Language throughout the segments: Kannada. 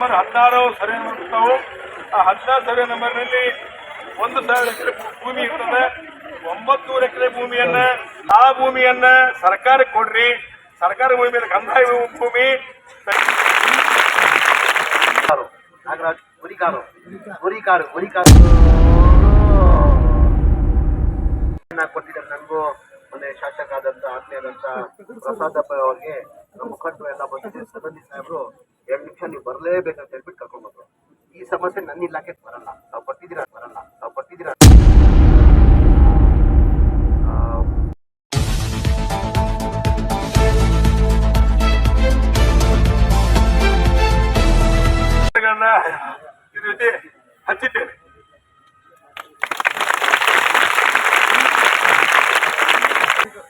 16 ಸರ್ವೆ ಮಾಡ್ತಾವು. ಆ 16 ಸರ್ವೆ ನಂಬರ್ನಲ್ಲಿ 1,000 ಎಕರೆ ಭೂಮಿ ಇರ್ತದೆ. 900 ಎಕರೆ ಭೂಮಿಯನ್ನ ಆ ಭೂಮಿಯನ್ನ ಸರ್ಕಾರಕ್ಕೆ ಕೊಡ್ರಿ. ಸರ್ಕಾರ ಭೂಮಿ ಮೇಲೆ ಕಂದಾಯ ಭೂಮಿ ನಾಗರಾಜ್ ಗುರಿಕಾರು ಕೊಟ್ಟಿದ್ದಾರೆ. ನನಗೂ ಮೊನ್ನೆ ಶಾಸಕ ಆದಂತ ಆತ್ಮೀಯದಂತ ಪ್ರಸಾದಪ್ಪ ಅವ್ರಿಗೆ ನಮ್ಮ ಮುಖಂಡರು ಎಲ್ಲ ಬಂದಿದೆ. ಸಿಬ್ಬಂದಿ ಸಾಹೇಬರು 2 ನಿಮಿಷ ನೀವು ಬರಲೇಬೇಕಂತ ಹೇಳ್ಬಿಟ್ಟು ಕರ್ಕೊಂಡು ಬಂದ್ರು. ಈ ಸಮಸ್ಯೆ ನನ್ನ ಇಲಾಖೆಗೆ ಬರಲ್ಲ, ತಾವು ಕೊಟ್ಟಿದ್ದೀರಾ ಹಚ್ಚಿದ್ದೇನೆ.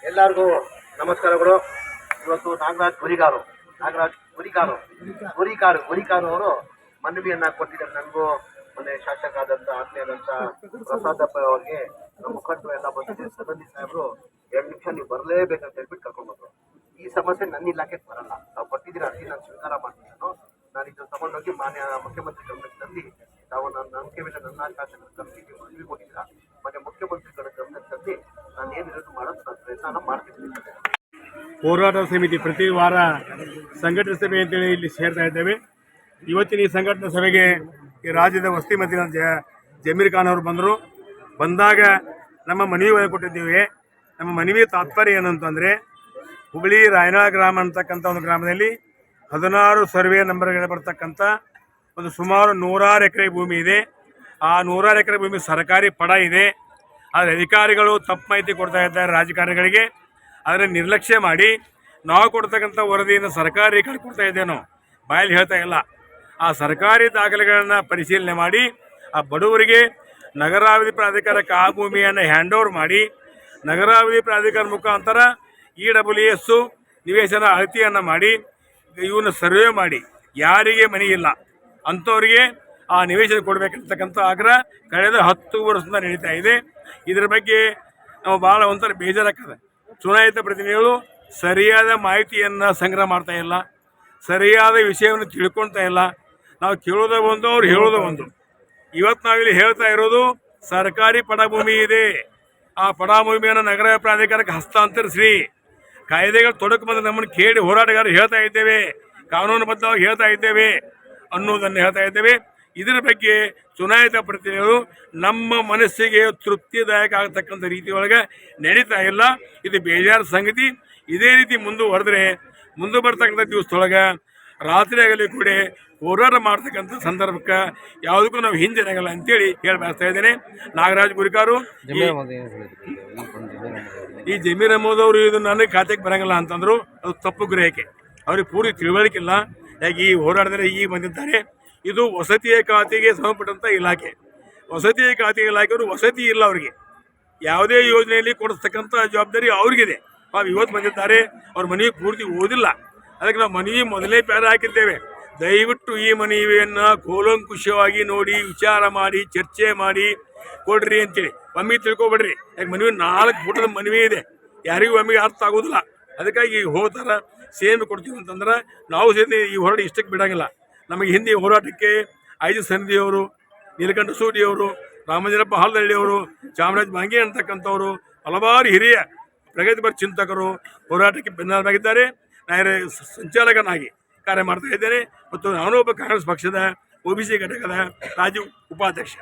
ಎಲ್ಲರಿಗೂ ನಮಸ್ಕಾರಗಳು. ಇವತ್ತು ನಾಗರಾಜ್ ಗುರಿಕಾರು ಅವರು ಮನವಿಯನ್ನ ಕೊಟ್ಟಿದ್ದಾರೆ. ನನಗೂ ಮೊನ್ನೆ ಶಾಸಕ ಆದಂತ ಆತ್ಮೀಯದಂತ ಪ್ರಸಾದಪ್ಪ ಅವ್ರಿಗೆ ನಮ್ಮ ಮುಖಂಡರು ಎಲ್ಲ ಬಂದಿದೆ. ಸಿಬ್ಬಂದಿ ಸಾಹೇಬರು 2 ನಿಮಿಷ ನೀವು ಬರಲೇಬೇಕಂತ ಹೇಳ್ಬಿಟ್ಟು ಕರ್ಕೊಂಡು ಬಂದ್ರು. ಈ ಸಮಸ್ಯೆ ನನ್ನ ಇಲಾಖೆಗೆ ಬರಲ್ಲ, ತಾವು ಕೊಟ್ಟಿದ್ದೀರಾ ಅರ್ಜಿ ನಾನು ಸ್ವೀಕಾರ ಮಾಡ್ತೀನಿ. ನಾನು ಇದು ತಗೊಂಡೋಗಿ ಮಾನ್ಯ ಮುಖ್ಯಮಂತ್ರಿ ಗಮನಕ್ಕೆ ತಂದು ತಾವು ನನ್ನ ನಂಬಿಕೆ ಮೇಲೆ ನನ್ನ ಶಾಸಕರ ಕಮಿಟಿ ಮನವಿ ಕೊಟ್ಟಿದ್ದೀರಾ. ಮೊನ್ನೆ ಮುಖ್ಯಮಂತ್ರಿಗಳ ಗಮನಕ್ಕೆ ತಂದು ನಾನು ಏನಿರೋದು ಮಾಡೋದು ನಾನು ಪ್ರಯತ್ನ ಮಾಡ್ತಿದ್ದೀನಿ. ಹೋರಾಟ ಸಮಿತಿ ಪ್ರತಿ ವಾರ ಸಂಘಟನಾ ಸಭೆ ಅಂತೇಳಿ ಇಲ್ಲಿ ಸೇರ್ತಾ ಇದ್ದೇವೆ. ಇವತ್ತಿನ ಈ ಸಂಘಟನಾ ಸಭೆಗೆ ಈ ರಾಜ್ಯದ ವಸತಿ ಮಂತ್ರಿ ಜಮೀರ್ ಖಾನ್ ಅವರು ಬಂದಾಗ ನಮ್ಮ ಮನವಿ ಕೊಟ್ಟಿದ್ದೇವೆ. ನಮ್ಮ ಮನವಿ ತಾತ್ಪರ್ಯ ಏನಂತಂದರೆ, ಹುಬ್ಬಳ್ಳಿ ರಾಯನಾಳ ಗ್ರಾಮ ಅಂತಕ್ಕಂಥ ಒಂದು ಗ್ರಾಮದಲ್ಲಿ 16 ಸರ್ವೆ ನಂಬರ್ಗಳು ಬರ್ತಕ್ಕಂಥ ಒಂದು ಸುಮಾರು 100 ಎಕರೆ ಭೂಮಿ ಇದೆ. ಆ 100 ಎಕರೆ ಭೂಮಿ ಸರ್ಕಾರಿ ಪಡ ಇದೆ. ಆದರೆ ಅಧಿಕಾರಿಗಳು ತಪ್ಪು ಮಾಹಿತಿ ಕೊಡ್ತಾ ಇದ್ದಾರೆ ರಾಜಕಾರಣಿಗಳಿಗೆ. ಅದನ್ನು ನಿರ್ಲಕ್ಷ್ಯ ಮಾಡಿ ನಾವು ಕೊಡ್ತಕ್ಕಂಥ ವರದಿಯನ್ನು ಸರ್ಕಾರಿ ಕಡೆ ಕೊಡ್ತಾ ಇದ್ದೇನೋ ಬಾಯಲ್ಲಿ ಹೇಳ್ತಾ ಇಲ್ಲ. ಆ ಸರ್ಕಾರಿ ದಾಖಲೆಗಳನ್ನು ಪರಿಶೀಲನೆ ಮಾಡಿ ಆ ಬಡವರಿಗೆ ನಗರಾಭಿವೃದ್ಧಿ ಪ್ರಾಧಿಕಾರಕ್ಕೆ ಆ ಭೂಮಿಯನ್ನು ಹ್ಯಾಂಡ್ ಓವರ್ ಮಾಡಿ ನಗರಾಭಿವೃದ್ಧಿ ಪ್ರಾಧಿಕಾರ ಮುಖಾಂತರ EWS ನಿವೇಶನ ಅಳತೆಯನ್ನು ಮಾಡಿ ಇವನ್ನ ಸರ್ವೆ ಮಾಡಿ ಯಾರಿಗೆ ಮನೆ ಇಲ್ಲ ಅಂಥವರಿಗೆ ಆ ನಿವೇಶನ ಕೊಡಬೇಕಂತಕ್ಕಂಥ ಆಗ್ರಹ ಕಳೆದ 10 ವರ್ಷದಿಂದ ನಡೀತಾ ಇದೆ. ಇದರ ಬಗ್ಗೆ ನಾವು ಭಾಳ ಒಂಥರ ಬೇಜಾರಾಗ್ತದೆ. ಚುನಾಯಿತ ಪ್ರತಿನಿಧಿಗಳು ಸರಿಯಾದ ಮಾಹಿತಿಯನ್ನು ಸಂಗ್ರಹ ಮಾಡ್ತಾ ಇಲ್ಲ, ಸರಿಯಾದ ವಿಷಯವನ್ನು ತಿಳ್ಕೊಳ್ತಾ ಇಲ್ಲ. ನಾವು ಕೇಳೋದ ಒಂದು, ಅವ್ರು ಹೇಳೋದ ಒಂದು. ಇವತ್ತು ನಾವಿಲ್ಲಿ ಹೇಳ್ತಾ ಇರೋದು ಸರ್ಕಾರಿ ಪಡಭೂಮಿ ಇದೆ. ಆ ಪಡಭೂಮಿಯನ್ನು ನಗರ ಪ್ರಾಧಿಕಾರಕ್ಕೆ ಹಸ್ತಾಂತರಿಸ್ರಿ. ಕಾಯ್ದೆಗಳು ತೊಡಕು ಬಂದು ನಮ್ಮನ್ನು ಕೇಳಿ ಹೋರಾಟಗಾರರು ಹೇಳ್ತಾ ಇದ್ದೇವೆ, ಕಾನೂನುಬದ್ಧವಾಗಿ ಹೇಳ್ತಾ ಇದ್ದೇವೆ ಅನ್ನೋದನ್ನು ಹೇಳ್ತಾ ಇದ್ದೇವೆ. ಇದರ ಬಗ್ಗೆ ಚುನಾಯಿತ ಪ್ರತಿನಿಧಿಗಳು ನಮ್ಮ ಮನಸ್ಸಿಗೆ ತೃಪ್ತಿದಾಯಕ ಆಗತಕ್ಕಂಥ ರೀತಿಯೊಳಗೆ ನಡೀತಾ ಇಲ್ಲ. ಇದು ಬೇಜಾರು ಸಂಗತಿ. ಇದೇ ರೀತಿ ಮುಂದೆ ಬರ್ತಕ್ಕಂಥ ದಿವಸದೊಳಗೆ ರಾತ್ರಿ ಆಗಲಿ ಕೂಡ ಹೋರಾಟ ಮಾಡ್ತಕ್ಕಂಥ ಸಂದರ್ಭಕ್ಕೆ ಯಾವುದಕ್ಕೂ ನಾವು ಹಿಂಜರಿಯಲ್ಲ ಅಂತೇಳಿ ಹೇಳಬಯಸ್ತಾ ಇದ್ದೇನೆ. ನಾಗರಾಜ್ ಗುರಿಕಾರು ಈ ಜಮೀರ್ ಅಹಮದ್ ಅವರು ಇದು ನನಗೆ ಖಾತೆಗೆ ಬರಂಗಿಲ್ಲ ಅಂತಂದ್ರು, ಅದು ತಪ್ಪು ಗ್ರಹಿಕೆ. ಅವ್ರಿಗೆ ಪೂರ್ತಿ ತಿಳುವಳಿಕೆ ಇಲ್ಲ. ಯಾಕೆ ಈ ಹೋರಾಟದಲ್ಲಿ ಈಗ ಬಂದಿದ್ದಾರೆ. ಇದು ವಸತಿಯ ಖಾತೆಗೆ ಸಂಬಂಧಪಟ್ಟಂಥ ಇಲಾಖೆ. ವಸತಿ ಖಾತೆ ಇಲಾಖೆಯವರು ವಸತಿ ಇಲ್ಲ, ಅವರಿಗೆ ಯಾವುದೇ ಯೋಜನೆಯಲ್ಲಿ ಕೊಡಿಸ್ತಕ್ಕಂಥ ಜವಾಬ್ದಾರಿ ಅವ್ರಿಗಿದೆ. ಇವತ್ತು ಬಂದಿದ್ದಾರೆ, ಅವ್ರ ಮನವಿ ಪೂರ್ತಿ ಓದಿಲ್ಲ. ಅದಕ್ಕೆ ನಾವು ಮನವಿ ಮೊದಲೇ ಪ್ಯಾರ ಹಾಕಿದ್ದೇವೆ. ದಯವಿಟ್ಟು ಈ ಮನವಿಯನ್ನು ಕೂಲಂಕುಷವಾಗಿ ನೋಡಿ, ವಿಚಾರ ಮಾಡಿ, ಚರ್ಚೆ ಮಾಡಿ ಕೊಡ್ರಿ ಅಂತೇಳಿ. ಒಮ್ಮೆ ತಿಳ್ಕೊಬೇಡ್ರಿ. ಯಾಕೆ ಮನವಿ 4 ಪುಟದ ಮನವಿ ಇದೆ, ಯಾರಿಗೂ ಒಮ್ಮೆಗೆ ಅರ್ಥ ಆಗೋದಿಲ್ಲ. ಅದಕ್ಕಾಗಿ ಹೋಗ್ತಾರ ಸೇಮ್ ಕೊಡ್ತೀವಿ ಅಂತಂದ್ರೆ ನಾವು ಸೇರಿ ಈ ಹೋರಾಟ ಇಷ್ಟಕ್ಕೆ ಬಿಡೋಂಗಿಲ್ಲ. ನಮಗೆ ಹಿಂದೆ ಹೋರಾಟಕ್ಕೆ ಐದು ಸನ್ನಿಧಿಯವರು, ನೀಲಕಂಠ ಸೂಟಿಯವರು, ರಾಮಚಂದ್ರಪ್ಪ ಹಾಲ್ದಳ್ಳಿಯವರು, ಚಾಮರಾಜ ಮಾಂಗೆ ಅಂತಕ್ಕಂಥವರು ಹಲವಾರು ಹಿರಿಯ ಪ್ರಗತಿಪರ ಚಿಂತಕರು ಹೋರಾಟಕ್ಕೆ ಬೆನ್ನೆಲುಬಾಗಿದ್ದಾರೆ. ನಾನು ಸಂಚಾಲಕನಾಗಿ ಕಾರ್ಯ ಮಾಡ್ತಾ ಇದ್ದೇನೆ ಮತ್ತು ನಾನು ಒಬ್ಬ ಕಾಂಗ್ರೆಸ್ ಪಕ್ಷದ OBC ಘಟಕದ ರಾಜ್ಯ ಉಪಾಧ್ಯಕ್ಷ.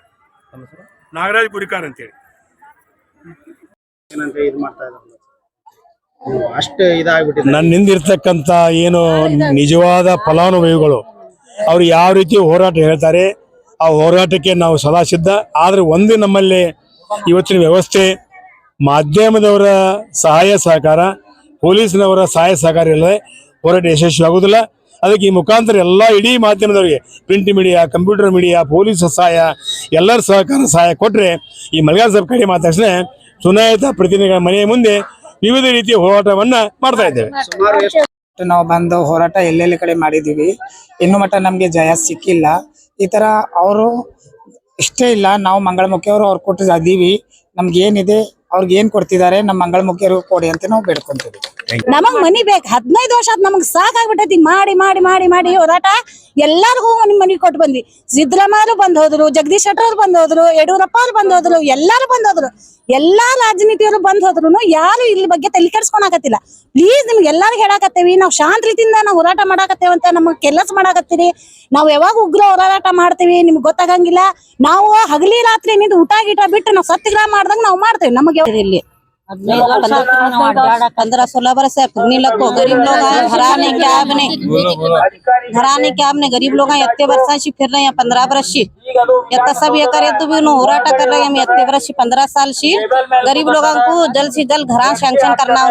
ನಾಗರಾಜ್ ಗುರಿಕಾರ್ ಅಂತೇಳಿ. ನನ್ನಿಂದಿರ್ತಕ್ಕಂಥ ಏನು ನಿಜವಾದ ಫಲಾನುಭವಿಗಳು ಅವರು ಯಾವ ರೀತಿ ಹೋರಾಟ ಹೇಳ್ತಾರೆ, ಆ ಹೋರಾಟಕ್ಕೆ ನಾವು ಸದಾ ಸಿದ್ಧ. ಆದರೆ ಒಂದು ನಮ್ಮಲ್ಲಿ ಇವತ್ತಿನ ವ್ಯವಸ್ಥೆ ಮಾಧ್ಯಮದವರ ಸಹಾಯ ಸಹಕಾರ, ಪೊಲೀಸ್ನವರ ಸಹಾಯ ಸಹಕಾರ ಇಲ್ಲದೆ ಹೋರಾಟ ಯಶಸ್ವಿ ಆಗುವುದಿಲ್ಲ. ಅದಕ್ಕೆ ಈ ಮುಖಾಂತರ ಎಲ್ಲ ಇಡೀ ಮಾಧ್ಯಮದವರಿಗೆ, print media, computer media, police ಸಹಾಯ, ಎಲ್ಲರ ಸಹಾಯ ಕೊಟ್ಟರೆ ಈ ಮಳೆಗಾಲ ಸಭೆ ಕಡೆ ಮಾತಾಡಿಸಿದ್ರೆ ಚುನಾಯಿತ ಪ್ರತಿನಿಧಿಗಳ ಮನೆಯ ಮುಂದೆ ವಿವಿಧ ರೀತಿಯ ಹೋರಾಟವನ್ನ ಮಾಡ್ತಾ ಇದ್ದೇವೆ. ನಾವು ಬಂದು ಹೋರಾಟ ಎಲ್ಲೆಲ್ಲಿ ಕಡೆ ಮಾಡಿದೀವಿ, ಇನ್ನು ಮಟ್ಟ ನಮ್ಗೆ ಜಯ ಸಿಕ್ಕಿಲ್ಲ. ಈ ತರ ಅವರು ಇಷ್ಟೇ ಇಲ್ಲ. ನಾವು ಮಂಗಳಮುಖಿಯವರು ಅವ್ರು ಕೊಟ್ಟು ಅದೀವಿ. ನಮ್ಗೆ ಏನಿದೆ ಅವ್ರಿಗೆ ಏನ್ ಕೊಡ್ತಿದ್ದಾರೆ, ನಮ್ಮ ಮಂಗಳಮುಖಿಯರು ಕೊಡಿ ಅಂತ ನಾವು ಬೇಡ್ಕೊಂತೀವಿ. ನಮಗ್ ಮನಿ ಬೇಕು. 15 ವರ್ಷ ನಮಗ್ ಸಾಕಾಗ್ಬಿಟ್ಟೈತಿ ಮಾಡಿ ಮಾಡಿ ಮಾಡಿ ಮಾಡಿ ಹೋರಾಟ. ಎಲ್ಲಾರ್ಗೂ ಒಂದ್ ಮನಿ ಕೊಟ್ಟು ಬಂದ್ವಿ. ಸಿದ್ದರಾಮಯ್ಯ ಬಂದ್ ಹೋದ್ರು, ಜಗದೀಶ್ ಶೆಟ್ಟರ್ ಅವ್ರು ಬಂದ್ ಹೋದ್ರು, ಯಡಿಯೂರಪ್ಪ ಅವ್ರು ಬಂದ್ ಹೋದ್ರು, ಎಲ್ಲಾರು ಬಂದ್ ಹೋದ್ರು, ಎಲ್ಲಾ ರಾಜನೀತಿಯವರು ಬಂದ್ ಹೋದ್ರು ಯಾರು ಇಲ್ಲಿ ಬಗ್ಗೆ ತಲೆ ಕೆಡ್ಸ್ಕೊಳಕತ್ತಿಲ್ಲ. ಪ್ಲೀಸ್ ನಿಮ್ಗೆ ಎಲ್ಲಾರ್ಗು ಹೇಳಾಕತ್ತೇವಿ, ನಾವ್ ಶಾಂತ ರೀತಿಯಿಂದ ನಾವು ಹೋರಾಟ ಮಾಡಾಕತ್ತೇವ ಅಂತ ನಮಗ್ ಕೆಲಸ ಮಾಡಾಕತ್ತೀರಿ. ನಾವ್ ಯಾವಾಗ ಉಗ್ರ ಹೋರಾಟ ಮಾಡ್ತೀವಿ ನಿಮ್ಗೆ ಗೊತ್ತಾಗಂಗಿಲ್ಲ. ನಾವು ಹಗಲಿ ರಾತ್ರಿ ನಿಂತು ಊಟ ಗೀಟ ಬಿಟ್ಟು ನಾವು ಸತ್ಯಾಗ್ರಹ ಮಾಡ್ದಂಗ ನಾವು ಮಾಡ್ತೇವೆ. ನಮಗೆ ಇಲ್ಲಿ 15-16 वर्ष है, फिरने लगो गरीब लोग आए घराने क्या आपने गरीब लोग आए इतने वर्षांशी फिर रहे हैं 15 वर्ष या सब ये करे तो भी होराटा कर रहे हैं. हम इतने वर्ष 15 साल शी गरीब लोगों को जल्द से जल्द घरा सैंक्शन करना।